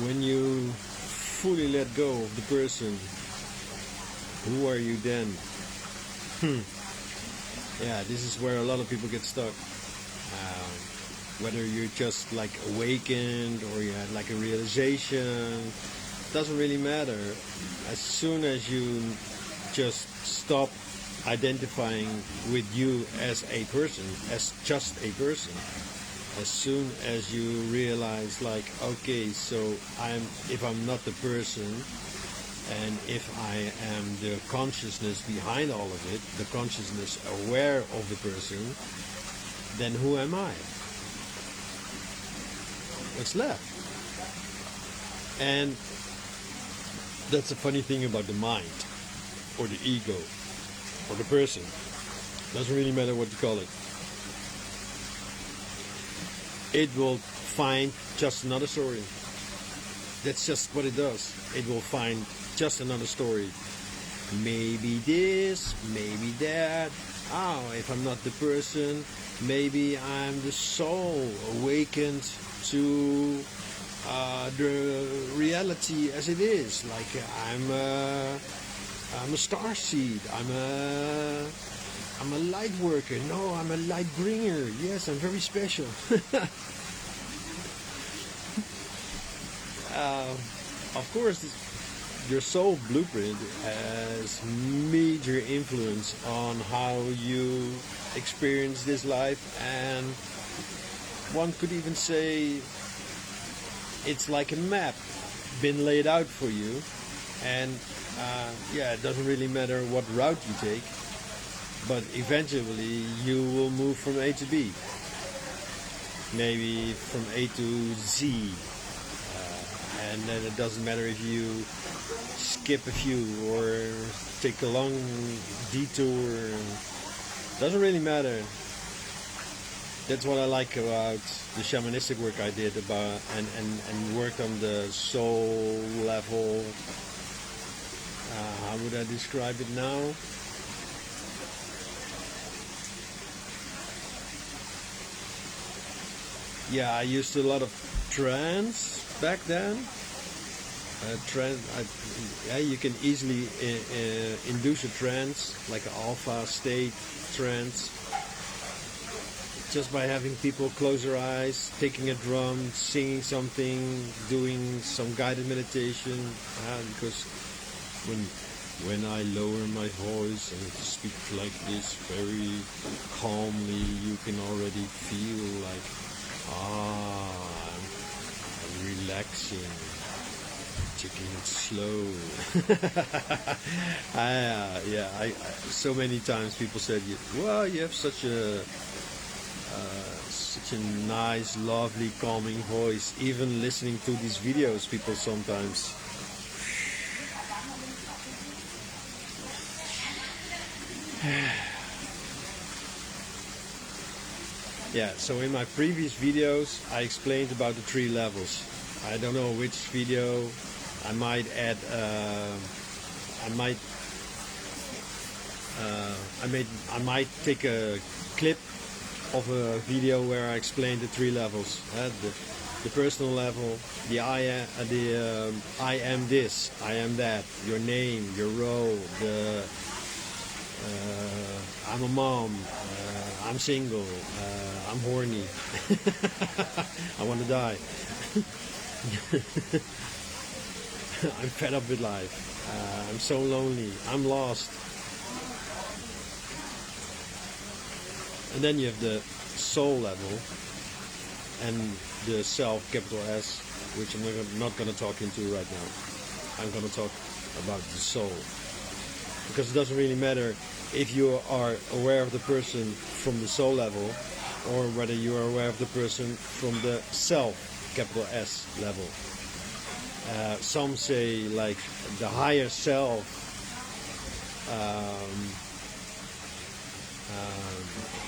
When you fully let go of the person, who are you then? Yeah, this is where a lot of people get stuck. Whether you're just like awakened or you had like a realization, doesn't really matter. As soon as you just stop identifying with you as a person, as just a person, as soon as you realize like, okay, so if I'm not the person, and if I am the consciousness behind all of it, the consciousness aware of the person, then who am I? What's left? And that's a funny thing about the mind, or the ego, or the person. Doesn't really matter what you call it. It will find just another story. That's just what it does. It will find just another story. Maybe this, maybe that. Oh, if I'm not the person, maybe I'm the soul awakened to the reality as it is. Like I'm a star seed. I'm a light worker. No, I'm a light bringer. Yes, I'm very special. Of course, your soul blueprint has major influence on how you experience this life, and one could even say it's like a map been laid out for you, and yeah, it doesn't really matter what route you take, but eventually you will move from A to B, maybe from A to Z, and then it doesn't matter if you skip a few or take a long detour. Doesn't really matter. That's what I like about the shamanistic work I did about and worked on the soul level. How would I describe it now? Yeah, I used a lot of trance back then. Yeah, you can easily induce a trance, like an alpha state trance, just by having people close their eyes, taking a drum, singing something, doing some guided meditation. Because when I lower my voice and speak like this very calmly, you can already feel like, I'm relaxing, taking it slow. So many times people said, well, you have such a nice, lovely, calming voice. Even listening to these videos, people sometimes yeah, so in my previous videos I explained about the 3 levels. I don't know which video. I might add I might take a clip of a video where I explained the 3 levels. The personal level, the I am this, I am that, your name, your role, I'm a mom, I'm single, I'm horny, I want to die, I'm fed up with life, I'm so lonely, I'm lost. And then you have the soul level and the self, capital S, which I'm not going to talk into right now. I'm going to talk about the soul. Because it doesn't really matter if you are aware of the person from the soul level or whether you are aware of the person from the self, capital S level. Some say like the higher self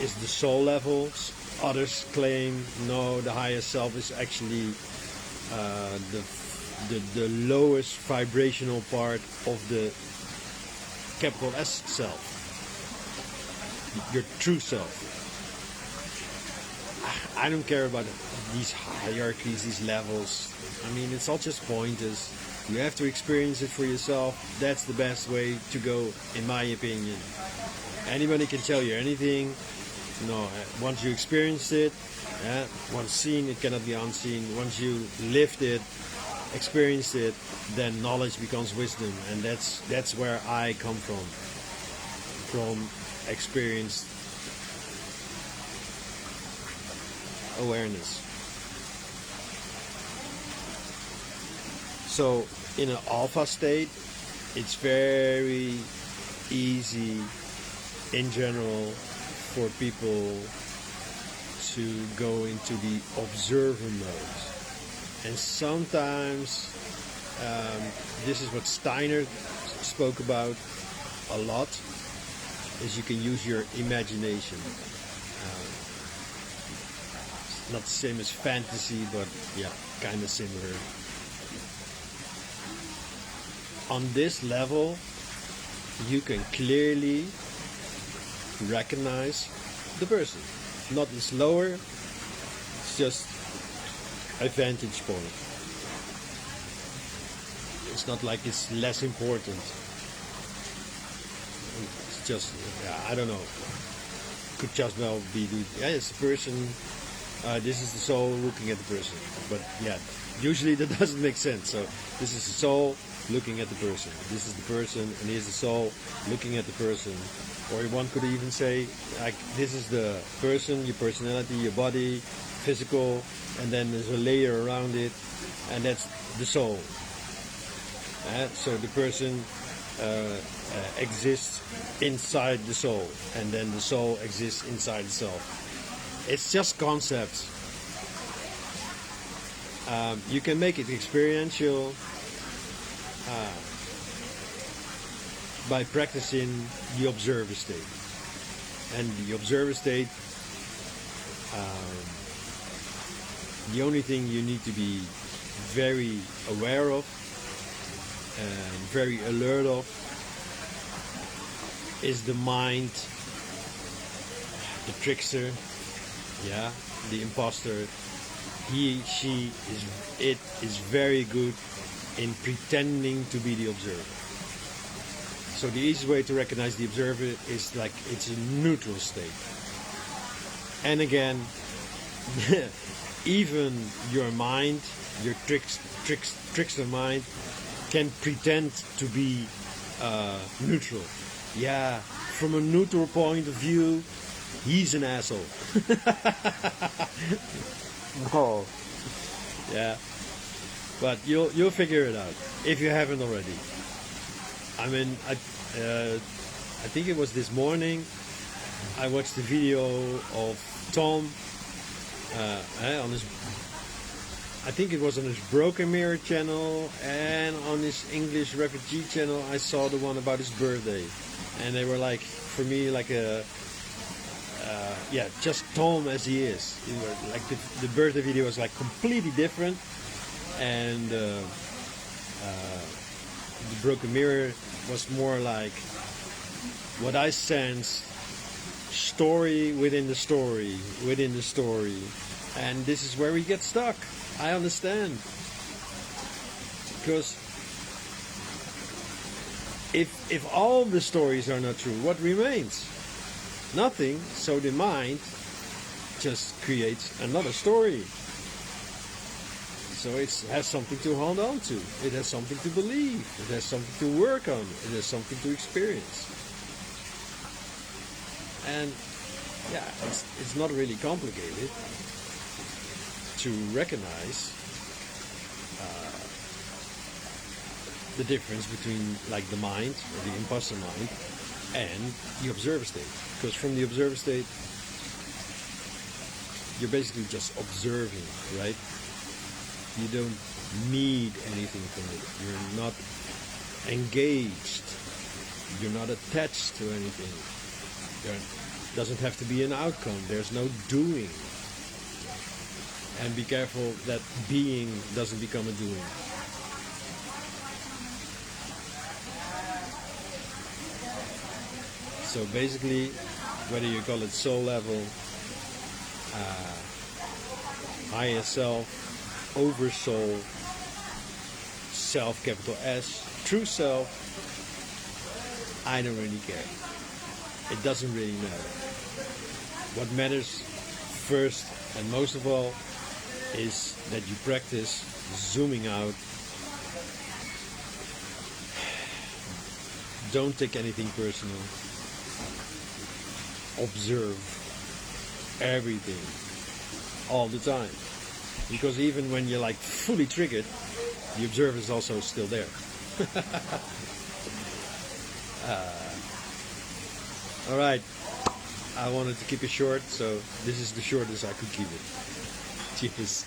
is the soul level. Others claim no, the higher self is actually the lowest vibrational part of the capital S self, your true self. I don't care about these hierarchies, these levels. I mean, it's all just pointers. You have to experience it for yourself. That's the best way to go, in my opinion. Anybody can tell you anything. No, once you experience it, once seen, it cannot be unseen. Once you lived it, experienced it, then knowledge becomes wisdom, and that's where I come from experienced awareness. So in an alpha state, it's very easy in general for people to go into the observer mode. And sometimes this is what Steiner spoke about a lot, is you can use your imagination. It's not the same as fantasy, but yeah, kind of similar. On this level, you can clearly recognize the person. Not this lower, it's just a vantage point. It's not like it's less important. It's just, I don't know. Could just well be, it's the person, this is the soul looking at the person. But yeah, usually that doesn't make sense. So this is the soul looking at the person. This is the person, and here's the soul looking at the person. Or one could even say, like, this is the person, your personality, your body, physical, and then there's a layer around it, and that's the soul. So the person exists inside the soul, and then the soul exists inside itself. It's just concepts. You can make it experiential by practicing the observer state. And the observer state, the only thing you need to be very aware of and very alert of is the mind, the trickster, the imposter. He, she, it is very good in pretending to be the observer. So the easiest way to recognize the observer is like it's a neutral state. And again, even your mind, your trickster mind, can pretend to be neutral. Yeah, from a neutral point of view, he's an asshole. Oh, yeah. But you'll figure it out if you haven't already. I mean, I think it was this morning. I watched the video of Tom on his. I think it was on his Broken Mirror channel and on his English Refugee channel. I saw the one about his birthday, and they were like, for me, like a. Just Tom as he is. Like the birthday video was like completely different, and the Broken Mirror was more like what I sense, story within the story, within the story, and this is where we get stuck. I understand, because if all the stories are not true, what remains? Nothing. So the mind just creates another story. So it has something to hold on to. It has something to believe. It has something to work on. It has something to experience. And yeah, it's not really complicated to recognize the difference between like the mind, or the imposter mind, and the observer state. Because from the observer state, you're basically just observing, right? You don't need anything from it. You're not engaged. You're not attached to anything. There doesn't have to be an outcome. There's no doing. And be careful that being doesn't become a doing. So basically, whether you call it soul level, higher self, oversoul, self, capital S, true self, I don't really care. It doesn't really matter. What matters first and most of all is that you practice zooming out. Don't take anything personal. Observe everything all the time. Because even when you're like fully triggered, the observer is also still there. All right. I wanted to keep it short, so this is the shortest I could keep it. Cheers.